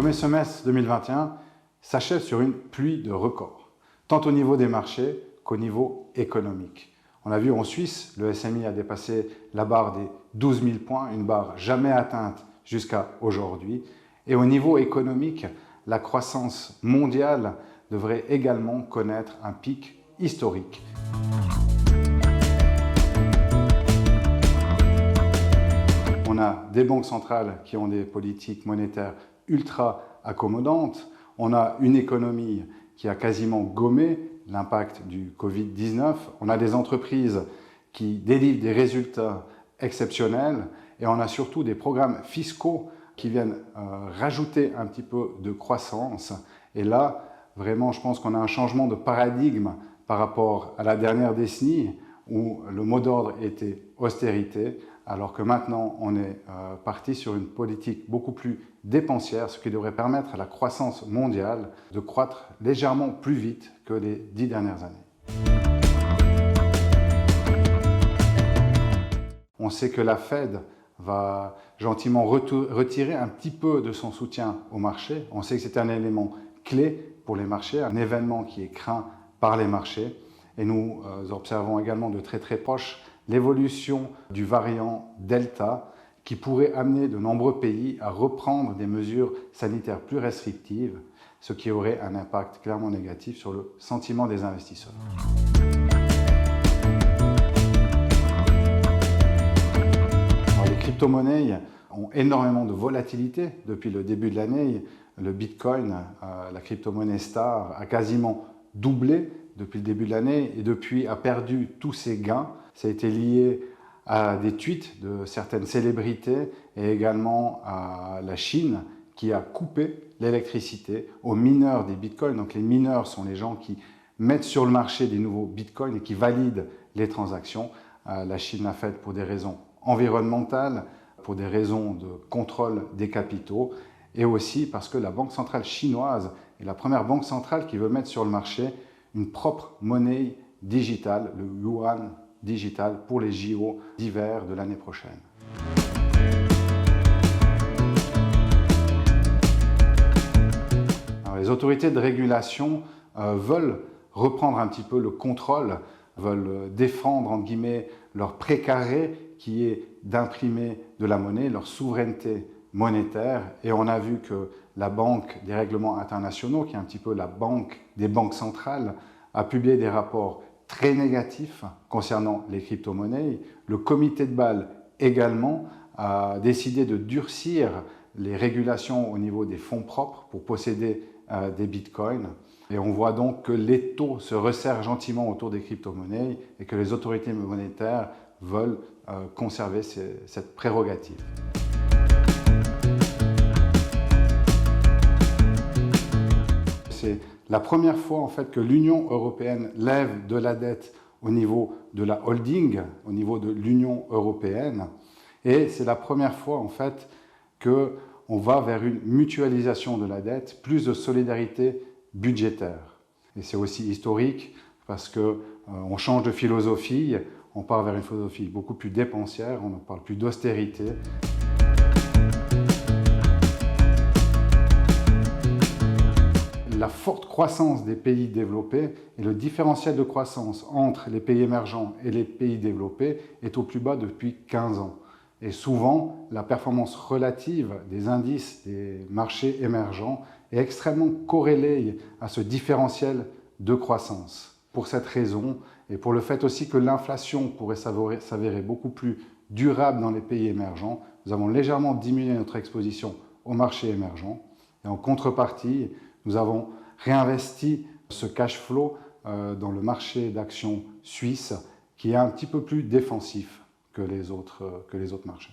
premier semestre 2021 s'achève sur une pluie de records, tant au niveau des marchés qu'au niveau économique. On a vu en Suisse, le SMI a dépassé la barre des 12 000 points, une barre jamais atteinte jusqu'à aujourd'hui. Et au niveau économique, la croissance mondiale devrait également connaître un pic historique. On a des banques centrales qui ont des politiques monétaires ultra accommodantes. On a une économie qui a quasiment gommé l'impact du Covid-19. On a des entreprises qui délivrent des résultats exceptionnels et on a surtout des programmes fiscaux qui viennent rajouter un petit peu de croissance. Et là, vraiment, je pense qu'on a un changement de paradigme par rapport à la dernière décennie où le mot d'ordre était austérité, alors que maintenant on est parti sur une politique beaucoup plus dépensière, ce qui devrait permettre à la croissance mondiale de croître légèrement plus vite que les 10 dernières années. On sait que la Fed va gentiment retirer un petit peu de son soutien au marché. On sait que c'est un élément clé pour les marchés, un événement qui est craint par les marchés. Et nous observons également de très proche l'évolution du variant Delta qui pourrait amener de nombreux pays à reprendre des mesures sanitaires plus restrictives, ce qui aurait un impact clairement négatif sur le sentiment des investisseurs. Alors, les crypto-monnaies ont énormément de volatilité depuis le début de l'année. Le Bitcoin, la crypto-monnaie star, a quasiment doublé depuis le début de l'année et depuis a perdu tous ses gains. Ça a été lié à des tweets de certaines célébrités et également à la Chine qui a coupé l'électricité aux mineurs des bitcoins. Donc les mineurs sont les gens qui mettent sur le marché des nouveaux bitcoins et qui valident les transactions. La Chine l'a fait pour des raisons environnementales, pour des raisons de contrôle des capitaux et aussi parce que la Banque centrale chinoise est la première banque centrale qui veut mettre sur le marché une propre monnaie digitale, le yuan digital, pour les JO d'hiver de l'année prochaine. Alors, les autorités de régulation veulent reprendre un petit peu le contrôle, veulent défendre entre guillemets leur précaré qui est d'imprimer de la monnaie, leur souveraineté monétaire. Et on a vu que la Banque des règlements internationaux, qui est un petit peu la banque des banques centrales, a publié des rapports très négatifs concernant les crypto-monnaies. Le comité de Bâle également a décidé de durcir les régulations au niveau des fonds propres pour posséder des bitcoins. Et on voit donc que les taux se resserrent gentiment autour des crypto-monnaies et que les autorités monétaires veulent conserver cette prérogative. C'est la première fois en fait que l'Union européenne lève de la dette au niveau de la holding, au niveau de l'Union européenne. Et c'est la première fois en fait qu'on va vers une mutualisation de la dette, plus de solidarité budgétaire. Et c'est aussi historique parce qu'on change de philosophie, on part vers une philosophie beaucoup plus dépensière, on ne parle plus d'austérité. La forte croissance des pays développés et le différentiel de croissance entre les pays émergents et les pays développés est au plus bas depuis 15 ans. Et souvent, la performance relative des indices des marchés émergents est extrêmement corrélée à ce différentiel de croissance. Pour cette raison, et pour le fait aussi que l'inflation pourrait s'avérer beaucoup plus durable dans les pays émergents, nous avons légèrement diminué notre exposition aux marchés émergents. Et en contrepartie, nous avons réinvesti ce cash flow dans le marché d'actions suisse qui est un petit peu plus défensif que les autres marchés.